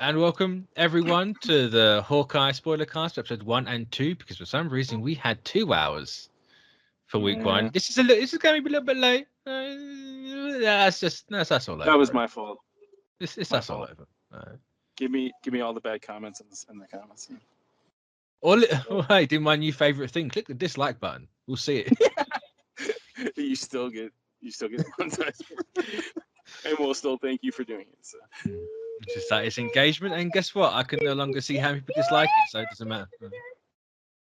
And welcome everyone to the Hawkeye Spoilercast, episode 1 and 2, because for some reason we had 2 hours for week 1. This is going to be a little bit late. That's all over. That was my fault. It's that's all over. Give me all the bad comments in the comments. Hey, do my new favorite thing. Click the dislike button. We'll see it. you still get monetized, and we'll still thank you for doing it. So. It's just that it's engagement, and guess what? I can no longer see how many people dislike it, so it doesn't matter.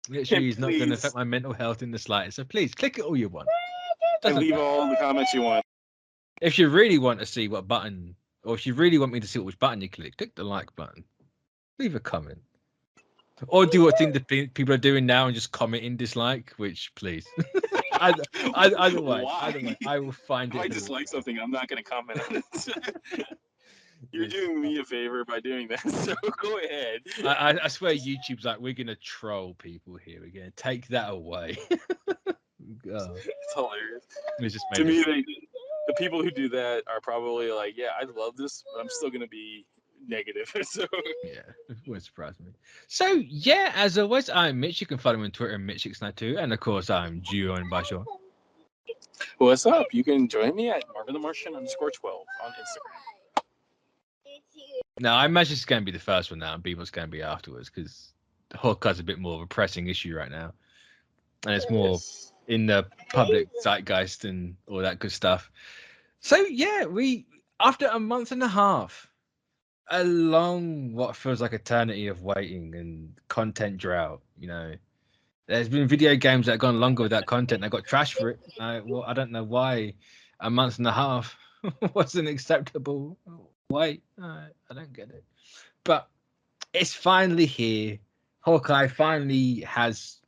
Literally, it's not going to affect my mental health in the slightest. So please click it all you want. And leave all the comments you want. If you really want to see what button, or if you really want me to see which button you click the like button. Leave a comment. Or do what thing the people are doing now and just comment in dislike, which please. Either way, I will find it. If I dislike something, I'm not going to comment on it. You're doing me a favor by doing that, so go ahead. I swear YouTube's like, we're going to troll people here. We're going to take that away. It's hilarious. To me, the people who do that are probably like, yeah, I love this, but I'm still going to be negative. So yeah, it wouldn't surprise me. So yeah, as always, I'm Mitch. You can follow me on Twitter, Mitch692, and of course, I'm joined by Sean. What's up? You can join me at MarvinTheMartian_12 on Instagram. No, I imagine it's going to be the first one now, and Bebop's going to be afterwards, because Hawkeye's a bit more of a pressing issue right now, and it's more in the public zeitgeist and all that good stuff. So yeah, we after a month and a half, a long what feels like eternity of waiting and content drought. You know, there's been video games that have gone longer without content. They got trashed for it. Well, I don't know why a month and a half wasn't acceptable. Wait, I don't get it. But it's finally here. Hawkeye finally has,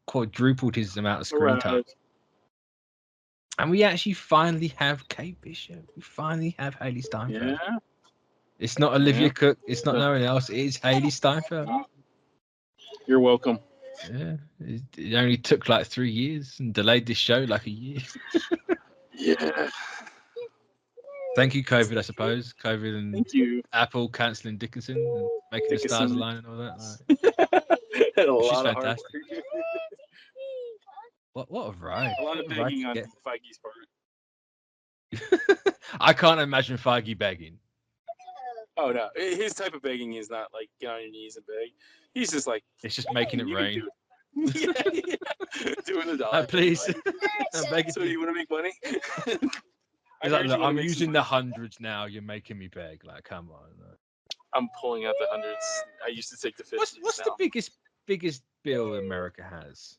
quadrupled his amount of screen time. And we actually finally have Kate Bishop. We finally have Haley Steinfeld. Yeah. It's not Olivia Cook. It's not no one else. It is Haley Steinfeld. You're welcome. Yeah. It only took like 3 years and delayed this show like a year. Yeah. Thank you, COVID, I suppose. COVID and Thank you. Apple cancelling Dickinson and making the stars align and all that. Right. She's fantastic. What a ride. A lot of begging on Feige's part. I can't imagine Feige begging. Oh, no. His type of begging is not like get on your knees and beg. He's just like... It's just making it rain. Yeah. Doing the dollar. Please. I'm begging. So you want to make money? Like, look, I'm using the hundreds now. You're making me beg. Like, come on. I'm pulling out the hundreds. I used to take the 50s. What's the biggest bill America has?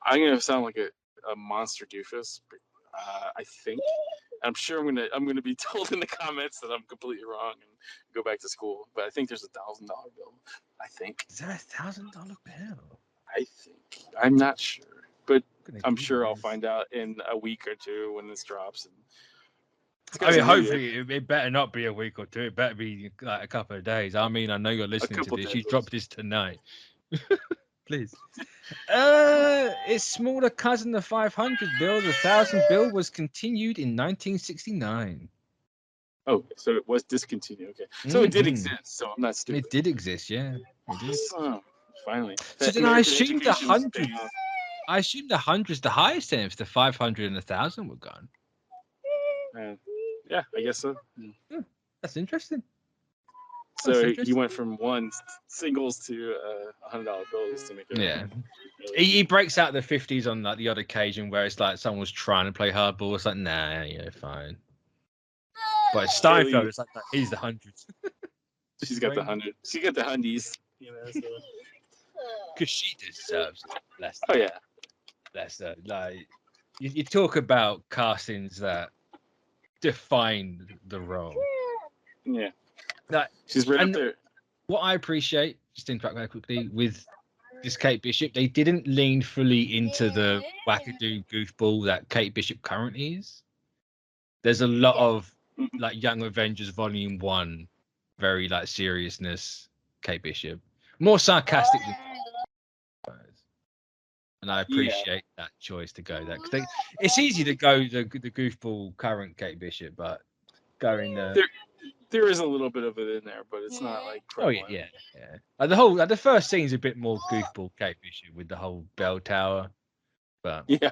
I'm gonna sound like a monster doofus, but I think I'm sure I'm gonna be told in the comments that I'm completely wrong and go back to school. But I think there's $1,000 bill. I think. Is that $1,000 bill? I think. I'm not sure. But I'm sure I'll find out in a week or two when this drops. I mean, hopefully it better not be a week or two. It better be like a couple of days. I mean, I know you're listening to this. You dropped this tonight. Please. Its smaller cousin, the 500 bill, the 1,000 bill, was continued in 1969. Oh, so it was discontinued. Okay, so it did exist. So I'm not stupid. It did exist, yeah. It did. Finally. So then I assumed the 100. I assumed the 100's the highest then if the 500 and the 1,000 were gone. Yeah, I guess so. Yeah, that's interesting. So he went from one singles to $100 bills to make it. Yeah. He breaks out the 50s on like the odd occasion where it's like someone's trying to play hardball. It's like, nah, yeah, fine. But Steinfeld, it's like he's the hundreds. She's got the 100. She got the hundies. Because she deserves it. Bless her. Oh yeah. Bless her. Like you talk about castings that define the role. Yeah. Like, she's right up there. What I appreciate, just to interact very quickly, with this Kate Bishop, they didn't lean fully into the wackadoo goofball that Kate Bishop currently is. There's a lot of like Young Avengers Volume 1, very like seriousness Kate Bishop. More sarcastic than and I appreciate that choice to go there. Because it's easy to go the goofball current Kate Bishop, but going there is a little bit of it in there, but it's not like prevalent. yeah. The first scene's a bit more goofball cape issue with the whole bell tower, but yeah,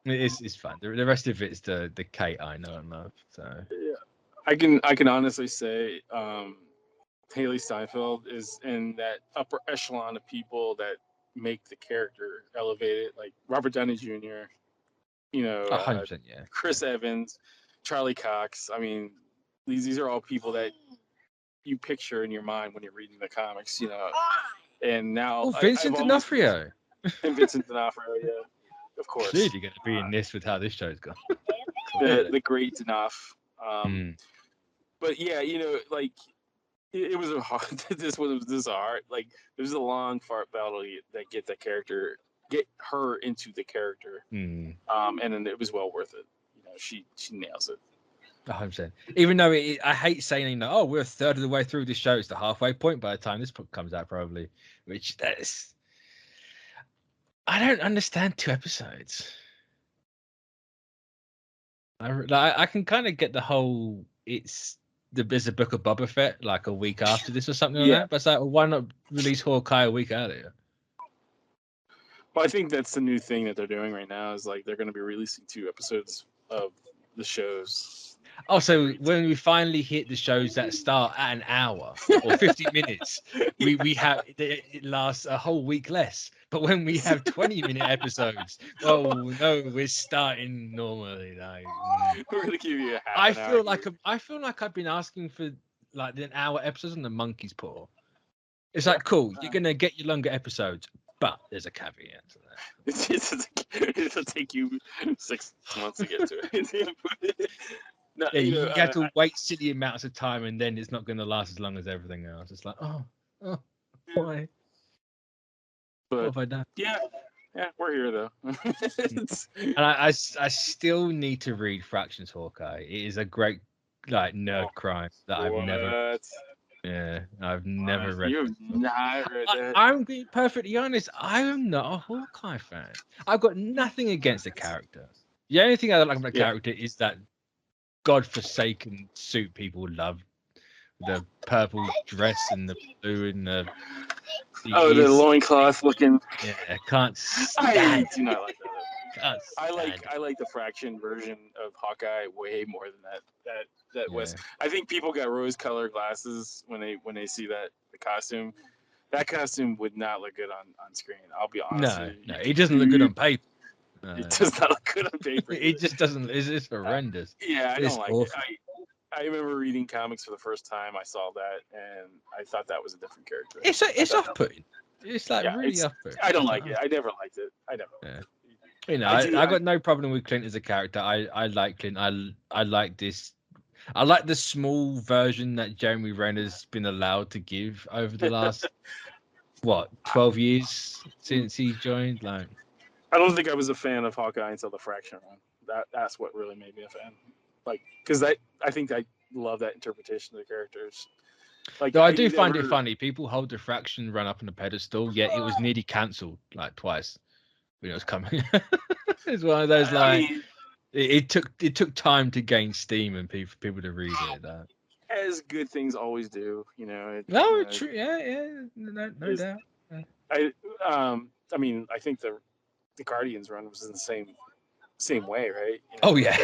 it's fun. The rest of it's the Kate I know and love. So yeah, I can honestly say, Haley Steinfeld is in that upper echelon of people that make the character elevated, like Robert Downey Jr. 100%, yeah. Chris Evans, Charlie Cox. I mean, these are all people that you picture in your mind when you're reading the comics, And now Vincent D'Onofrio. And Vincent D'Onofrio, yeah, of course. Clearly going to be in this with how this show's gone. the great D'Onof. But yeah, like it was a hard. This was hard. Like there's a long fart battle that get her into the character. And then it was well worth it. She nails it. 100%. Even though I hate saying, we're a third of the way through this show. It's the halfway point by the time this comes out, probably. Which I don't understand 2 episodes. I can kind of get the whole there's a book of Boba Fett like a week after this or something like that. But it's like, why not release Hawkeye a week earlier? Well, I think that's the new thing that they're doing right now is like they're going to be releasing 2 episodes of the shows. Oh, so when we finally hit the shows that start at an hour or 50 minutes, we have it lasts a whole week less. But when we have 20-minute episodes, oh no, we're starting normally. We're gonna give you a half. I feel like I've been asking for like an hour episodes on the Monkey's Paw. It's like cool, you're gonna get your longer episodes, but there's a caveat to that. It'll take you 6 months to get to it. No, you have to wait silly amounts of time, and then it's not going to last as long as everything else. It's like, why? But what have I done? Yeah, we're here though. And I still need to read Fractions Hawkeye. It is a great nerd crime that I've never. Yeah, I've never read. You've not read that. I'm being perfectly honest. I am not a Hawkeye fan. I've got nothing against the character. The only thing I don't like about the character is that godforsaken suit people love, the purple dress and the blue and the loincloth looking. Yeah, I can't stand. I do not like that. I like the Fraction version of Hawkeye way more than that was. I think people got rose-colored glasses when they see the costume. That costume would not look good on screen. I'll be honest. No, it doesn't look good on paper. It does not look good on paper. It just doesn't. It's horrendous. I don't like it. I remember reading comics for the first time. I saw that, and I thought that was a different character. It's off-putting. It's really off-putting. I don't like it. I never liked it. I got no problem with Clint as a character. I like Clint. I like this. I like the small version that Jeremy Renner's been allowed to give over the last 12 years since he joined. I don't think I was a fan of Hawkeye until the Fraction run. That's what really made me a fan. Because I think I love that interpretation of the characters. Though I do find it funny. People hold the Fraction run up on a pedestal, yet it was nearly cancelled twice when it was coming. It's one of those it took time to gain steam and people to read it. As good things always do, true. Yeah, no doubt. I mean, I think the Guardians run was in the same way, right? Oh yeah.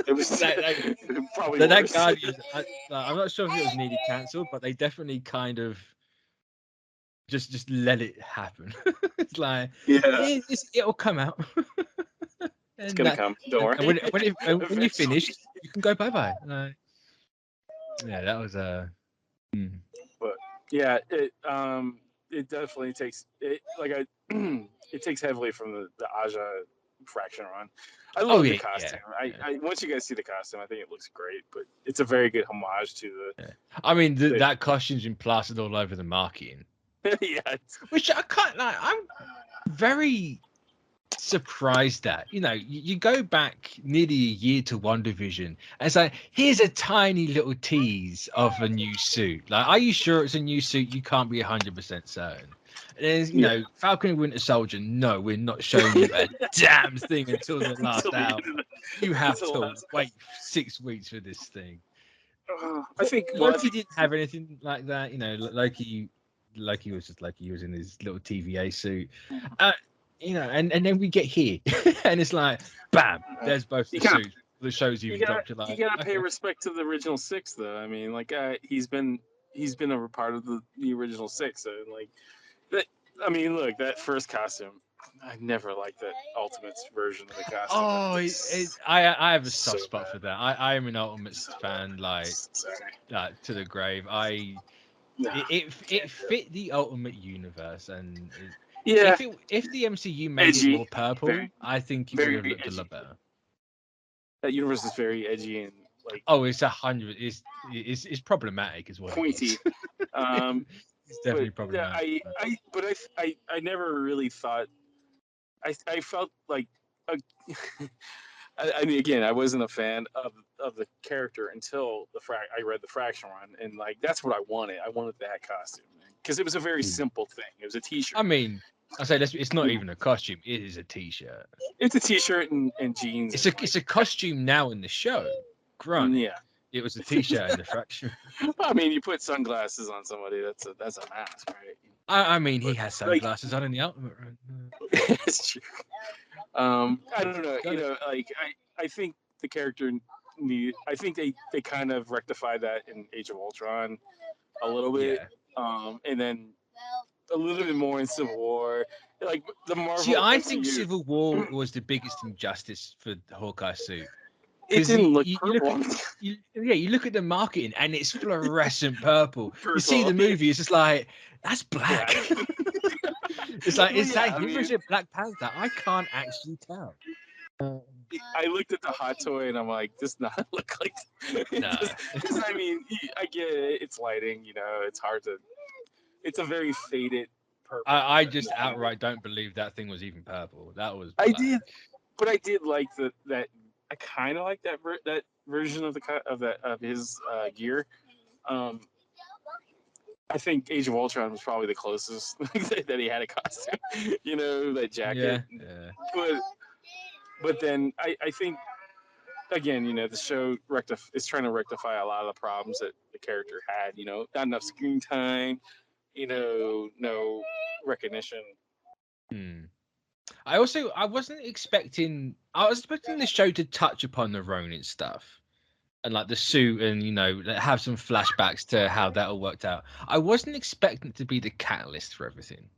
It was probably that Guardians. I'm not sure if it was nearly cancelled, but they definitely kind of just let it happen. It's like it'll come out. It's gonna come. Don't worry. When you finish, you can go bye. That was But yeah, it definitely takes it. It takes heavily from the Aja Fraction run. I love the costume. I once you guys see the costume, I think it looks great. But it's a very good homage to the. I mean, that costume's been plastered all over the marketing. Which I can't. I'm very surprised at. You go back nearly a year to WandaVision, and it's like, here's a tiny little tease of a new suit. Are you sure it's a new suit? You can't be 100% certain. And Falcon and Winter Soldier. No, we're not showing you a damn thing until the last hour. You have to wait 6 weeks for this thing. I think Loki didn't have anything like that. You know, Loki was just like he was in his little TVA suit. You know, and then we get here, and it's like, bam, there's both the suits. The shows you dropped. You're like, you gotta pay respect to the original six, though. I mean, like, he's been a part of the original six, and like that. I mean, look, that first costume. I never liked that Ultimates version of the costume. Oh, I have a soft spot for that. I am an Ultimates fan, like to the grave. It fit the Ultimate Universe, and if the MCU made it more purple, I think it would have looked a lot better. That universe is very edgy and like. Oh, it's 100. It's problematic as well. Pointy. It's definitely problematic. I never really thought. I felt like. I mean, again, I wasn't a fan of the character until I read the Fraction run, and like that's what I wanted. I wanted that costume because it was a very simple thing. It was a T-shirt. I mean, I say it's not even a costume. It is a T-shirt. It's a T-shirt and jeans. It's a costume now in the show. Granted, yeah, it was a T-shirt in the Fraction. I mean, you put sunglasses on somebody. That's a mask, right? I mean, he has sunglasses on in the Ultimate run. It's true. I don't know. You know, like I think the character I think they kind of rectified that in Age of Ultron a little bit, and then a little bit more in Civil War. Like the Marvel. See, I think Civil War was the biggest injustice for the Hawkeye suit. It didn't look purple. You look at the marketing and it's fluorescent purple. You see the movie, it's just like, that's black. It's like, is that him or is it Black Panther? I can't actually tell. I looked at the hot toy and I'm like, does not look like. No. I mean, I get it. It's lighting. You know, it's hard to. It's a very faded purple. I just outright don't believe that thing was even purple. That was. Black. I did, but I did like that. I kind of like that version of his gear. I think Age of Ultron was probably the closest that he had a costume. You know, that jacket. Yeah. But then I think again, you know, the show is trying to rectify a lot of the problems that the character had. You know, not enough screen time. You know, no recognition. I was expecting the show to touch upon the Ronin stuff and like the suit and, you know, have some flashbacks to how that all worked out. I wasn't expecting it to be the catalyst for everything.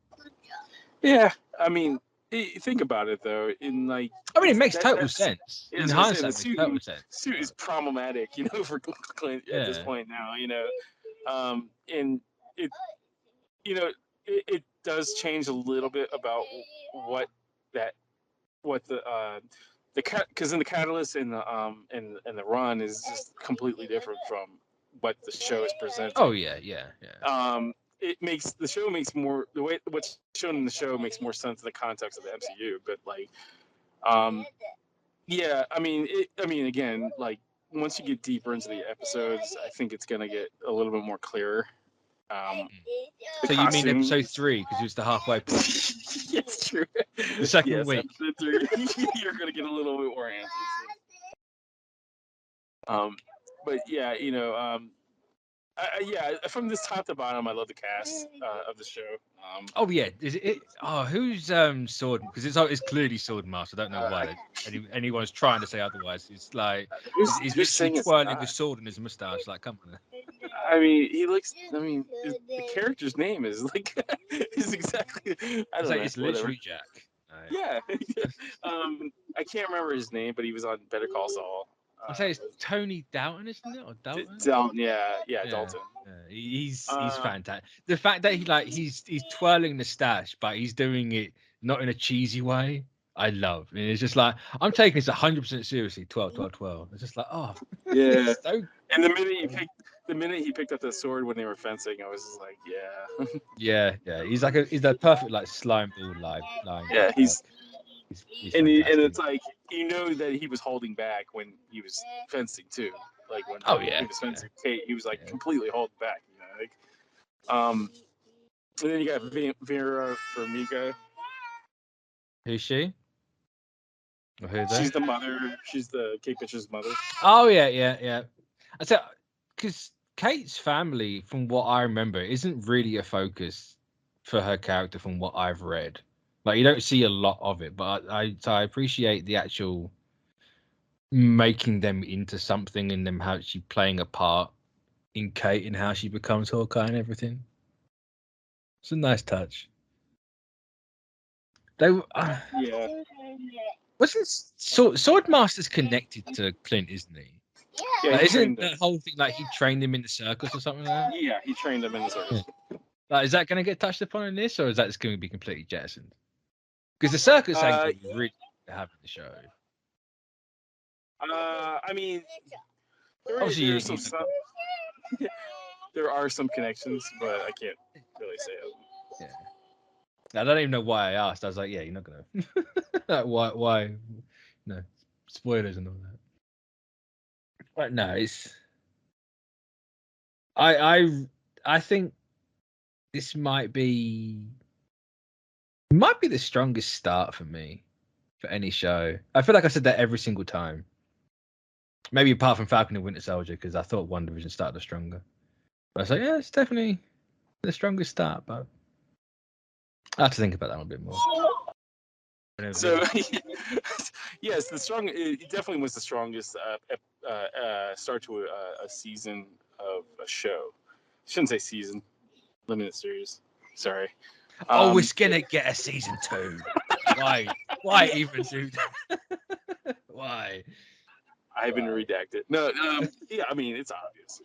Yeah, I mean, think about it though. It makes total sense. In hindsight, it makes total sense. Suit is problematic, you know, for Clint at this point now, you know, and it, you know, it does change a little bit about because in the Catalyst and the run is just completely different from what the show is presenting. Oh yeah. It makes the show the way what's shown in the show makes more sense in the context of the MCU. But like, yeah, I mean, again, like once you get deeper into the episodes, I think it's gonna get a little bit more clearer. So you mean episode 3 because it's the halfway point? Yes, true. The second week. Episode 3, you're gonna get a little bit more answers. But yeah, you know, from this top to bottom, I love the cast of the show. Oh yeah, is it? Oh, who's Sword? Because it's clearly Swordmaster. I don't know why anyone's trying to say otherwise. It's like he's literally twirling a sword in his mustache. Like, come on. I mean, the character's name is like is exactly. I don't know. It's literally Jack. Yeah. I can't remember his name, but he was on Better Call Saul. I say it's Tony Dalton, isn't it? Or Dalton? Dalton, yeah, Dalton. Yeah, he's fantastic. The fact that he's twirling the stash, but he's doing it not in a cheesy way, I love. And it's just like, I'm taking this 100% seriously. 12. It's just like, oh, yeah. And the minute he picked up the sword when they were fencing, I was just like, yeah. yeah. He's the perfect like slime ball line. Yeah, he's and it's like, you know that he was holding back when he was fencing too. Like when he was fencing Kate, he was like completely holding back. You know, like, and then you got Vera Farmiga. Who's she? She's the mother. She's the Kate Bishop's mother. Oh yeah. I said because Kate's family, from what I remember, isn't really a focus for her character from what I've read. Like, you don't see a lot of it, but I appreciate the actual making them into something and them actually playing a part in Kate and how she becomes Hawkeye and everything. It's a nice touch. They Yeah. wasn't Swordmaster's connected to Clint, isn't he? Yeah, Like, he isn't trained that him. whole thing like he trained him in the circus or something like that? Yeah, he trained him in the circus. Like, is that going to get touched upon in this, or is that just going to be completely jettisoned? Because the circus angle is really having the show. I mean, Obviously, there are some connections, but I can't really say it. Yeah. I don't even know why I asked. I was like, yeah, you're not gonna. Like, why? No spoilers and all that. But no, it's. I think this might be the strongest start for me for any show. I feel like I said that every single time. Maybe apart from Falcon and Winter Soldier, because I thought WandaVision started stronger. But I was like, yeah, it's definitely the strongest start. But I have to think about that one a bit more. So yes, it definitely was the strongest start to a season of a show. Shouldn't say season, limited series. Sorry. It's gonna get a season 2. Why? Why even do that? Why? I've been redacted. No, yeah, I mean it's obvious.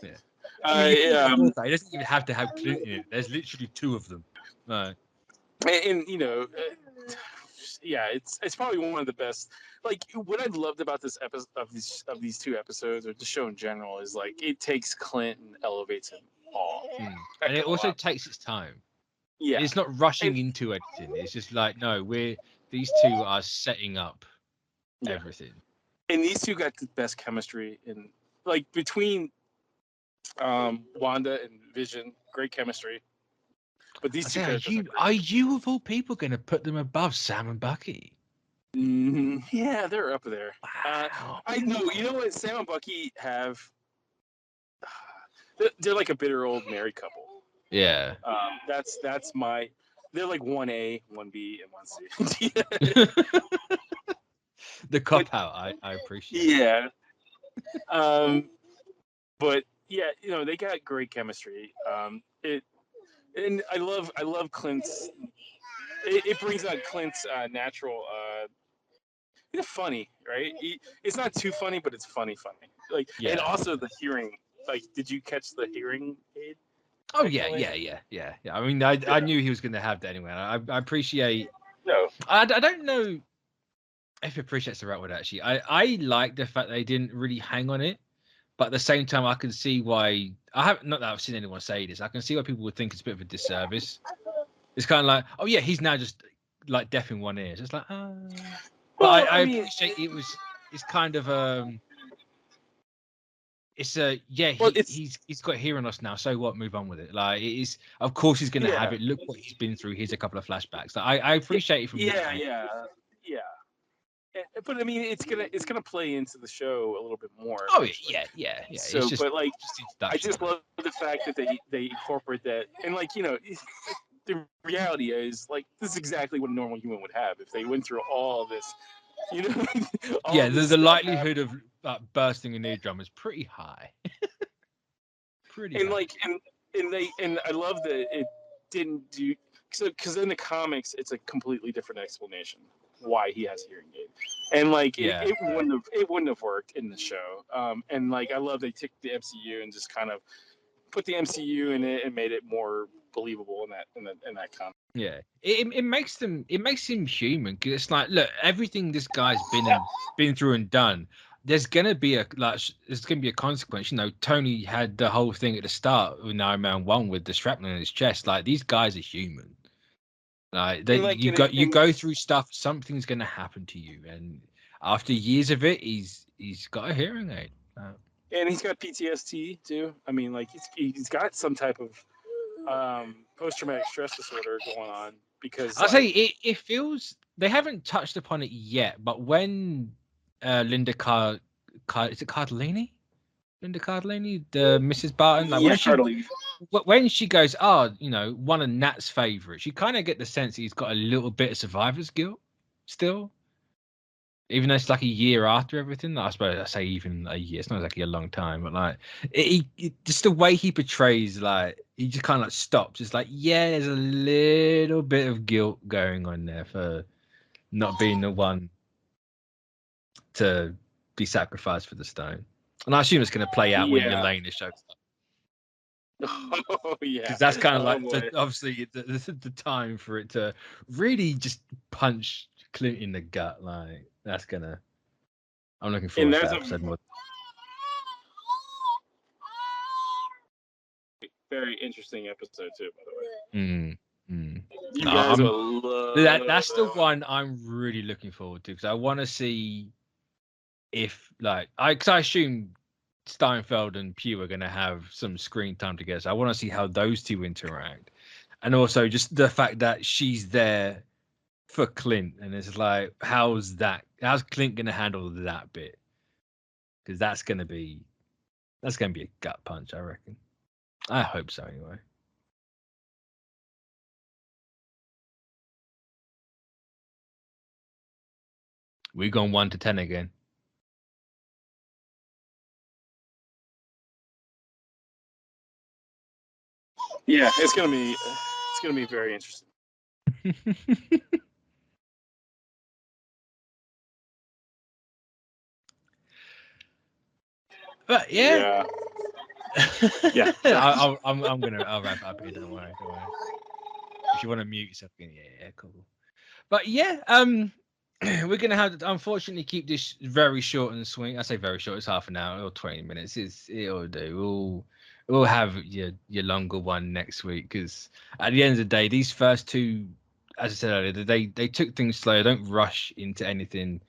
Yeah. I mean, it doesn't even have to have Clint in it. There's literally 2 of them. No. And yeah, it's probably one of the best. Like, what I loved about this episode of these 2 episodes, or the show in general, is like it takes Clint and elevates him all. And it also takes its time. Yeah, it's not rushing into anything. It's just like, no, these 2 are setting up everything. And these 2 got the best chemistry in, like, between Wanda and Vision, great chemistry. But these 2 characters are you of all people going to put them above Sam and Bucky? Yeah, they're up there. Wow. I know. You know what? Sam and Bucky have. They're like a bitter old married couple. Yeah. That's my. They're like 1A, 1B, and 1C. The cop out, I appreciate. Yeah. But yeah, they got great chemistry. And I love Clint's. It brings out Clint's natural. It's funny, right? It's not too funny, but it's funny. Like, and also the hearing. Like, did you catch the hearing aid? Oh yeah. I mean, I knew he was going to have that anyway. I appreciate. No, I don't know if appreciate's the right word actually. I like the fact they didn't really hang on it, but at the same time, I can see why. I haven't, not that I've seen anyone say this. I can see why people would think it's a bit of a disservice. It's kind of like, oh yeah, he's now just like deaf in one ear. It's just like, But I appreciate it's kind of he's got hearing loss now, so what, move on with it. Like, it is, of course he's gonna have it. Look what he's been through. Here's a couple of flashbacks. Like, I appreciate it from yeah. But I mean, it's gonna play into the show a little bit more. Oh yeah. So, it's just, but like, I just love the fact that they incorporate that, and like, the reality is, like, this is exactly what a normal human would have if they went through all of this. The likelihood of bursting an eardrum is pretty high. And I love that it didn't do so, because in the comics it's a completely different explanation why he has hearing aid, and like it wouldn't have worked in the show. And like, I love they took the MCU and just kind of put the MCU in it and made it more believable in that comic. Yeah, it makes him human, because it's like, look, everything this guy's been through and done, there's gonna be a consequence. Tony had the whole thing at the start with Iron Man 1 with the shrapnel in his chest. Like, these guys are human. Like, you go through stuff, something's gonna happen to you, and after years of it, he's got a hearing aid. And he's got PTSD too. I mean, like, he's got some type of post-traumatic stress disorder going on, because I'll say it feels, they haven't touched upon it yet, but when Linda is it Cardellini? Linda Cardellini, the Mrs. Barton. Like Cardellini. when she goes, oh, one of Nat's favorites, you kind of get the sense that he's got a little bit of survivor's guilt still. Even though it's like a year after everything, I suppose I say even a year. It's not exactly a long time, but like just the way he portrays, like he just kind of like stops. It's like, yeah, there's a little bit of guilt going on there for not being the one to be sacrificed for the stone. And I assume it's going to play out when Yelena shows up. Oh yeah, because that's kind of like obviously the time for it to really just punch Clint in the gut. Like that's gonna. I'm looking forward to that episode more. Very interesting episode too, by the way. You guys will love that's the one I'm really looking forward to because I want to see if because I assume Steinfeld and Pugh are going to have some screen time together. So I want to see how those two interact, and also just the fact that she's there for Clint, and it's like, how's Clint going to handle that bit? Because that's going to be a gut punch, I reckon. I hope so, anyway. We've gone 1 to 10 again. Yeah, it's gonna be very interesting. But yeah. I'll wrap up here. Don't worry. If you want to mute yourself, yeah, cool. But yeah, we're gonna have to unfortunately keep this very short and sweet. I say very short; it's half an hour or 20 minutes. It'll do. We'll have your longer one next week because at the end of the day, these first two, as I said earlier, they took things slow. Don't rush into anything.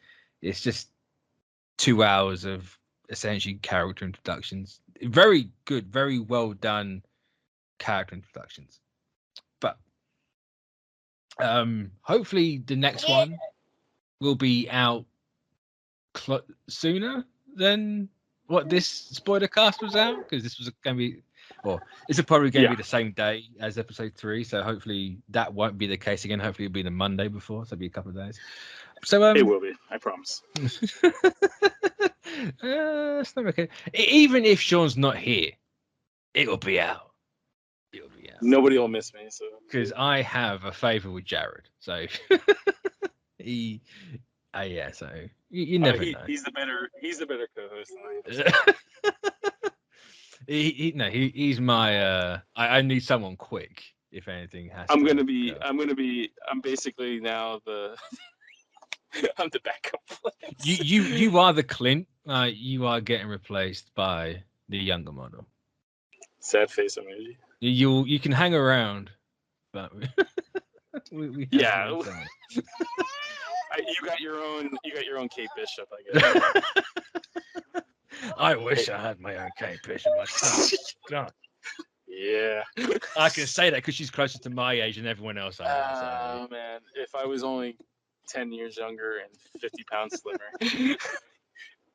It's just 2 hours of essentially character introductions. Very good, very well done character introductions. But hopefully the next one will be out sooner than what this Spoilercast was out, because this was going to be, it's probably going to be the same day as episode 3. So hopefully that won't be the case again. Hopefully it'll be the Monday before, so it'll be a couple of days. So it will be, I promise. It's not okay. Even if Sean's not here, it'll be out. Nobody will miss me, so because I have a favor with Jared, so he. So you never know. He's the better co-host than I am. He's my. I need someone quick if anything has. I'm basically now the. I'm the backup plan. You are the Clint. You are getting replaced by the younger model. Sad face emoji. You can hang around, but we yeah. You got your own Kate Bishop, I guess. I wish I had my own Kate Bishop myself. God. Yeah. I can say that because she's closer to my age than everyone else I know. Oh man, if I was only 10 years younger and 50 pounds slimmer,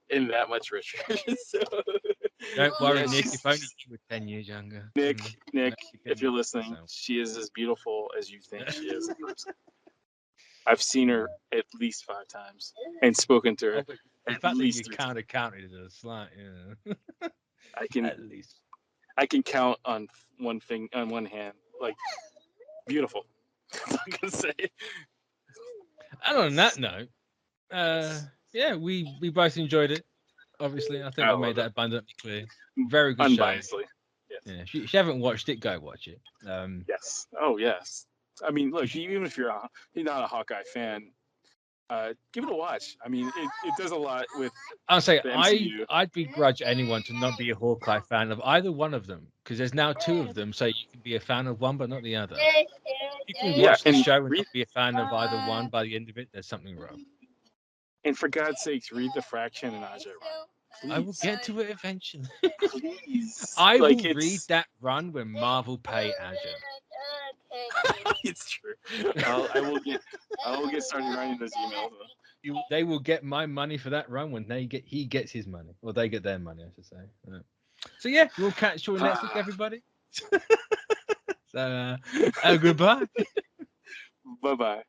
and that much richer. So... Don't worry, Nick. If only you were 10 years younger. Nick, if you're listening, she is as beautiful as you think she is in person. I've seen her at least 5 times and spoken to her. The fact that you counted is like, I can count on one hand, like beautiful. I'm gonna say. And on that note, we both enjoyed it. Obviously, I think I made that abundantly clear. Very good show. Unbiasedly. Yes. Yeah, if you haven't watched it, go watch it. Yes. Oh yes. I mean, look, even if you're not a Hawkeye fan, give it a watch. I mean, it does a lot with. I'll say I'd begrudge anyone to not be a Hawkeye fan of either one of them, because there's now 2 of them, so you can be a fan of one but not the other. You can watch the show and not be a fan of either one. By the end of it, there's something wrong. And for God's sakes, read the Fraction and Aja run. Please. I will get to it eventually. Please. I will read that run when Marvel pay Aja. It's true. I will get started writing those emails. they will get my money for that run when he gets his money, or they get their money, I should say. Yeah. So yeah, we'll catch you next week, everybody. So goodbye. Bye bye.